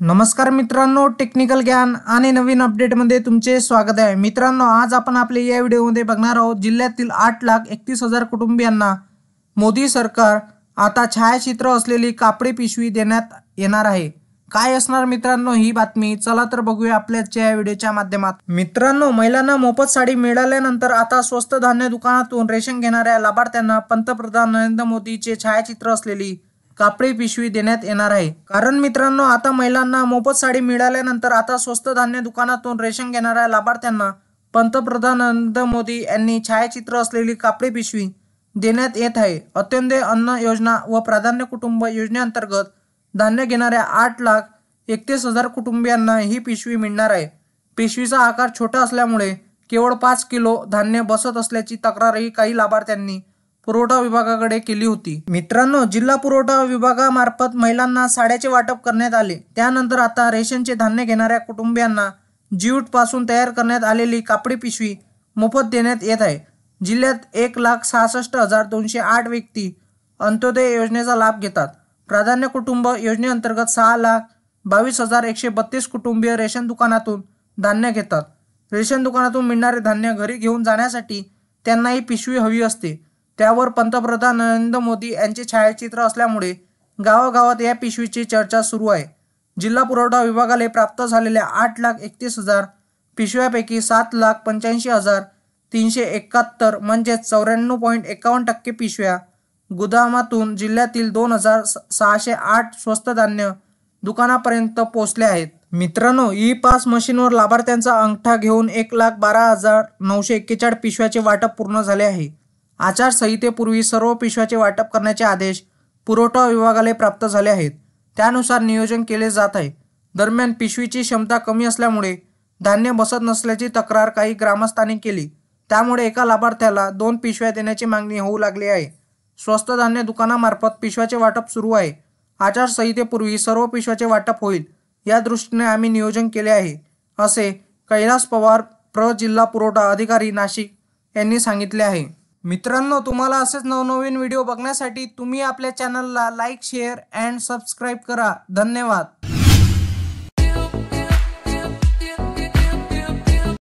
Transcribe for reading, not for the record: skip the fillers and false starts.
नमस्कार मित्रांनो, टेक्निकल ज्ञान आणि नवीन अपडेटमध्ये तुमचे स्वागत आहे। मित्रांनो, आज आपण आपल्या या व्हिडिओमध्ये बघणार आहोत जिल्ह्यातील 8,31,000 कुटुंबियांना मोदी सरकार आता छायाचित्र असलेली कापडी पिशवी देण्यात येणार आहे। काय असणार मित्रांनो ही बातमी, चला तर बघूया आपल्याच्या या व्हिडिओच्या माध्यमातून। मित्रांनो, महिलांना मोफत साडी मिळाल्यानंतर आता स्वस्त धान्य दुकानातून रेशन घेणाऱ्या लाभार्थ्यांना पंतप्रधान नरेंद्र मोदीचे छायाचित्र असलेली कापडी पिशवी देण्यात येणार आहे। कारण मित्रांनो, आता महिलांना मोफत साडी मिळाल्यानंतर आता स्वस्त धान्य दुकानातून रेशन घेणाऱ्या लाभार्थ्यांना पंतप्रधान नरेंद्र मोदी यांनी छायाचित्र असलेली कापडी पिशवी देण्यात येत आहे। अंत्योदय अन्न योजना व प्राधान्य कुटुंब योजनेअंतर्गत धान्य घेणाऱ्या 8,31,000 कुटुंबियांना ही पिशवी मिळणार आहे। पिशवीचा आकार छोटा असल्यामुळे केवळ 5 किलो धान्य बसत असल्याची तक्रारही काही लाभार्थ्यांनी पुरवठा विभागाकडे केली होती। मित्रांनो, जिल्हा पुरवठा विभागामार्फत महिलांना साड्याचे वाटप करण्यात आले। त्यानंतर आता रेशनचे धान्य घेणाऱ्या कुटुंबियांना ज्यूट पासून तयार करण्यात आलेली कापडी पिशवी मोफत देण्यात येत आहे। जिल्ह्यात 1,66,208 व्यक्ती अंत्योदय योजनेचा लाभ घेतात। प्राधान्य कुटुंब योजनेअंतर्गत 6,22,132 कुटुंबीय रेशन दुकानातून धान्य घेतात। रेशन दुकानातून मिळणारे धान्य घरी घेऊन जाण्यासाठी त्यांना ही पिशवी हवी असते। त्यावर पंतप्रधान नरेंद्र मोदी यांचे छायाचित्र असल्यामुळे गावागावात या पिशवीची चर्चा सुरू आहे। जिल्हा पुरवठा विभागाला प्राप्त झालेल्या 8,31,000 पिशव्यापैकी 7,85,371 म्हणजे 94.51% पिशव्या गुदामातून जिल्ह्यातील 2,608 स्वस्त धान्य दुकानापर्यंत पोहोचल्या आहेत। मित्रांनो, ई पास मशीनवर लाभार्थ्यांचा अंगठा घेऊन 1,12,941 पिशव्याचे वाटप पूर्ण झाले आहे। आचारसंहितेपूर्वी सर्व पिशव्याचे वाटप करण्याचे आदेश पुरवठा विभागाला प्राप्त झाले आहेत। त्यानुसार नियोजन केले जात आहे। दरम्यान पिशवीची क्षमता कमी असल्यामुळे धान्य बसत नसल्याची तक्रार काही ग्रामस्थांनी केली। त्यामुळे एका लाभार्थ्याला 2 पिशव्या देण्याची मागणी होऊ लागली आहे। स्वस्त धान्य दुकानामार्फत पिशव्याचे वाटप सुरू आहे। आचारसंहितेपूर्वी सर्व पिशव्याचे वाटप होईल या दृष्टीने आम्ही नियोजन केले आहे, असे कैलास पवार जिल्हा पुरवठा अधिकारी नाशिक यांनी सांगितले आहे। मित्रांनो, तुम्हाला असेच नवनवीन व्हिडिओ बघण्यासाठी तुम्ही आपल्या चॅनलला लाईक, शेअर अँड सबस्क्राईब करा। धन्यवाद।